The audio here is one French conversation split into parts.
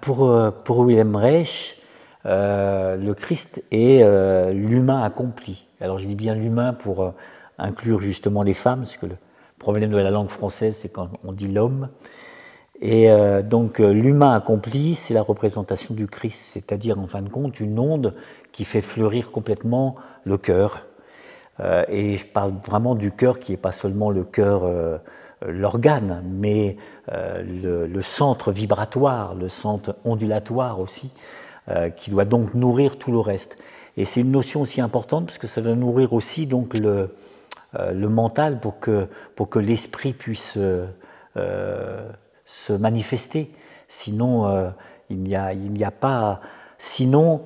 Pour Wilhelm Reich, le Christ est l'humain accompli. Alors je dis bien l'humain pour inclure justement les femmes, parce que le problème de la langue française, c'est quand on dit l'homme. Et donc l'humain accompli, c'est la représentation du Christ, c'est-à-dire en fin de compte une onde qui fait fleurir complètement le cœur. Et je parle vraiment du cœur qui n'est pas seulement le cœur, l'organe, mais le centre vibratoire, le centre ondulatoire aussi, qui doit donc nourrir tout le reste. Et c'est une notion aussi importante parce que ça doit nourrir aussi donc le mental pour que l'esprit puisse se manifester. Sinon, il n'y a pas. Sinon,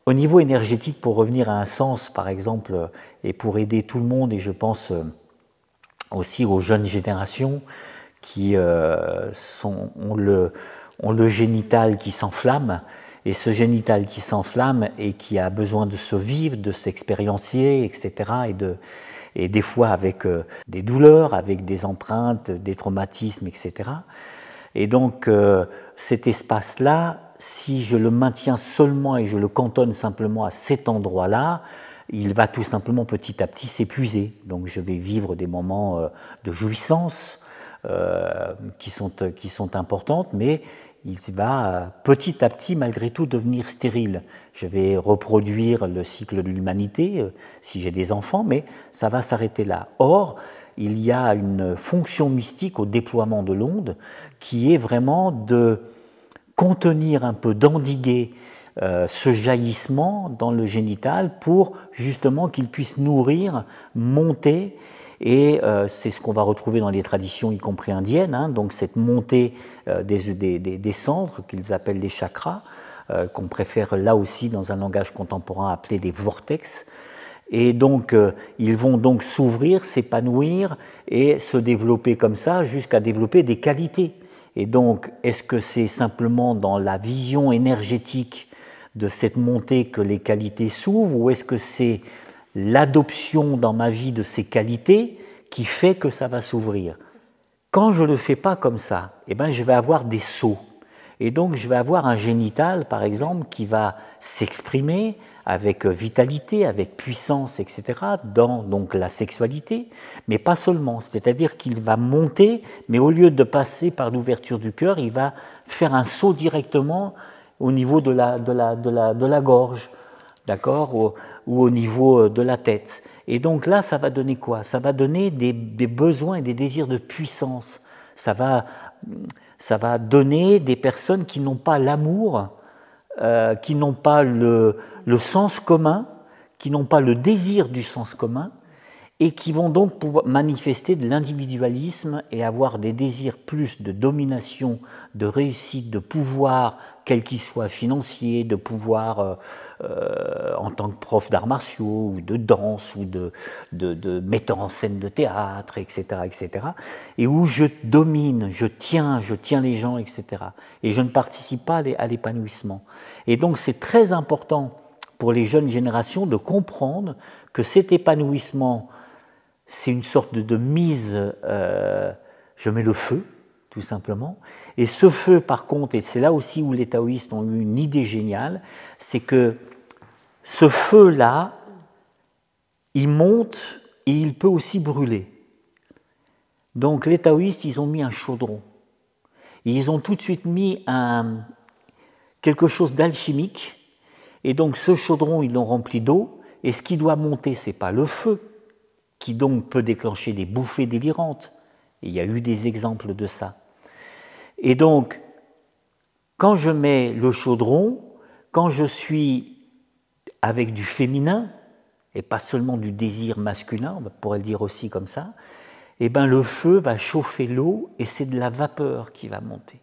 au niveau énergétique, pour revenir à un sens, par exemple, et pour aider tout le monde, et je pense aussi aux jeunes générations qui ont le génital qui s'enflamme, et ce génital qui s'enflamme et qui a besoin de se vivre, de s'expériencer, etc., et des fois avec des douleurs, avec des empreintes, des traumatismes, etc. Et donc cet espace-là, si je le maintiens seulement et je le cantonne simplement à cet endroit-là, il va tout simplement petit à petit s'épuiser. Donc je vais vivre des moments de jouissance qui sont importantes, mais il va petit à petit malgré tout devenir stérile. Je vais reproduire le cycle de l'humanité si j'ai des enfants, mais ça va s'arrêter là. Or, il y a une fonction mystique au déploiement de l'onde qui est vraiment de contenir un peu, d'endiguer ce jaillissement dans le génital pour justement qu'il puisse nourrir, monter, et c'est ce qu'on va retrouver dans les traditions, y compris indiennes, hein, donc cette montée des centres qu'ils appellent les chakras, qu'on préfère là aussi dans un langage contemporain appeler des vortex. Et donc ils vont donc s'ouvrir, s'épanouir et se développer comme ça jusqu'à développer des qualités. Et donc est-ce que c'est simplement dans la vision énergétique de cette montée que les qualités s'ouvrent, ou est-ce que c'est l'adoption dans ma vie de ces qualités qui fait que ça va s'ouvrir? Quand je ne le fais pas comme ça, eh ben, je vais avoir des sauts. Et donc je vais avoir un génital, par exemple, qui va s'exprimer avec vitalité, avec puissance, etc., dans donc, la sexualité, mais pas seulement. C'est-à-dire qu'il va monter, mais au lieu de passer par l'ouverture du cœur, il va faire un saut directement au niveau de la gorge, d'accord, ou au niveau de la tête. Et donc là, ça va donner quoi? Ça va donner des besoins et des désirs de puissance. Ça va donner des personnes qui n'ont pas l'amour, qui n'ont pas le sens commun, qui n'ont pas le désir du sens commun, et qui vont donc pouvoir manifester de l'individualisme et avoir des désirs plus de domination, de réussite, de pouvoir, quel qu'il soit financier, de pouvoir en tant que prof d'arts martiaux, ou de danse, ou de metteur en scène de théâtre, etc., etc., et où je domine, je tiens les gens, etc., et je ne participe pas à l'épanouissement. Et donc c'est très important pour les jeunes générations de comprendre que cet épanouissement, c'est une sorte de mise, je mets le feu, tout simplement. Et ce feu, par contre, et c'est là aussi où les taoïstes ont eu une idée géniale, c'est que ce feu-là, il monte et il peut aussi brûler. Donc les taoïstes, ils ont mis un chaudron. Et ils ont tout de suite mis quelque chose d'alchimique. Et donc ce chaudron, ils l'ont rempli d'eau. Et ce qui doit monter, ce n'est pas le feu, qui donc peut déclencher des bouffées délirantes. Et il y a eu des exemples de ça. Et donc, quand je mets le chaudron, quand je suis avec du féminin, et pas seulement du désir masculin, on pourrait le dire aussi comme ça, eh ben le feu va chauffer l'eau et c'est de la vapeur qui va monter.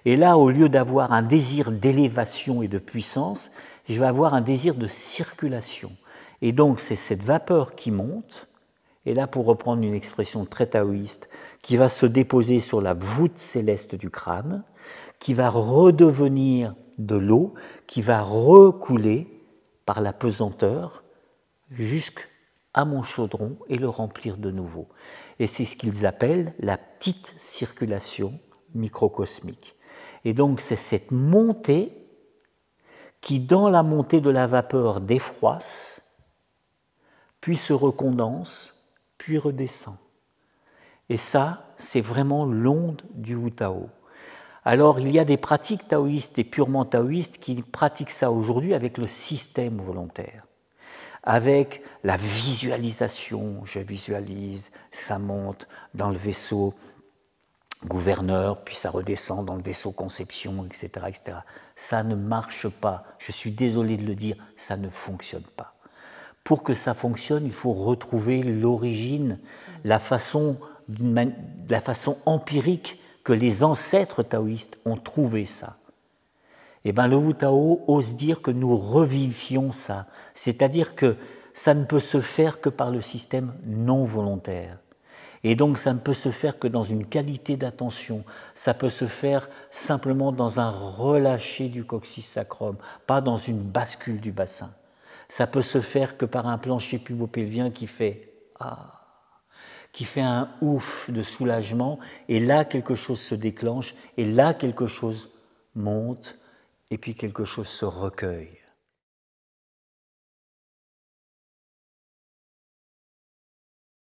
Et là, au lieu d'avoir un désir d'élévation et de puissance, je vais avoir un désir de circulation. Et donc, c'est cette vapeur qui monte, et là, pour reprendre une expression très taoïste, qui va se déposer sur la voûte céleste du crâne, qui va redevenir de l'eau, qui va recouler par la pesanteur jusqu'à mon chaudron et le remplir de nouveau. Et c'est ce qu'ils appellent la petite circulation microcosmique. Et donc c'est cette montée qui, dans la montée de la vapeur, défroisse, puis se recondense, puis redescend. Et ça, c'est vraiment l'onde du Wu Tao. Alors, il y a des pratiques taoïstes et purement taoïstes qui pratiquent ça aujourd'hui avec le système volontaire, avec la visualisation. Je visualise, ça monte dans le vaisseau gouverneur, puis ça redescend dans le vaisseau conception, etc., etc. Ça ne marche pas. Je suis désolé de le dire, ça ne fonctionne pas. Pour que ça fonctionne, il faut retrouver l'origine, la façon empirique que les ancêtres taoïstes ont trouvé ça. Et bien le Wu Tao ose dire que nous revivions ça, c'est-à-dire que ça ne peut se faire que par le système non volontaire. Et donc ça ne peut se faire que dans une qualité d'attention, ça peut se faire simplement dans un relâcher du coccyx sacrum, pas dans une bascule du bassin. Ça peut se faire que par un plancher pubopelvien qui fait un ouf de soulagement, et là quelque chose se déclenche, et là quelque chose monte, et puis quelque chose se recueille.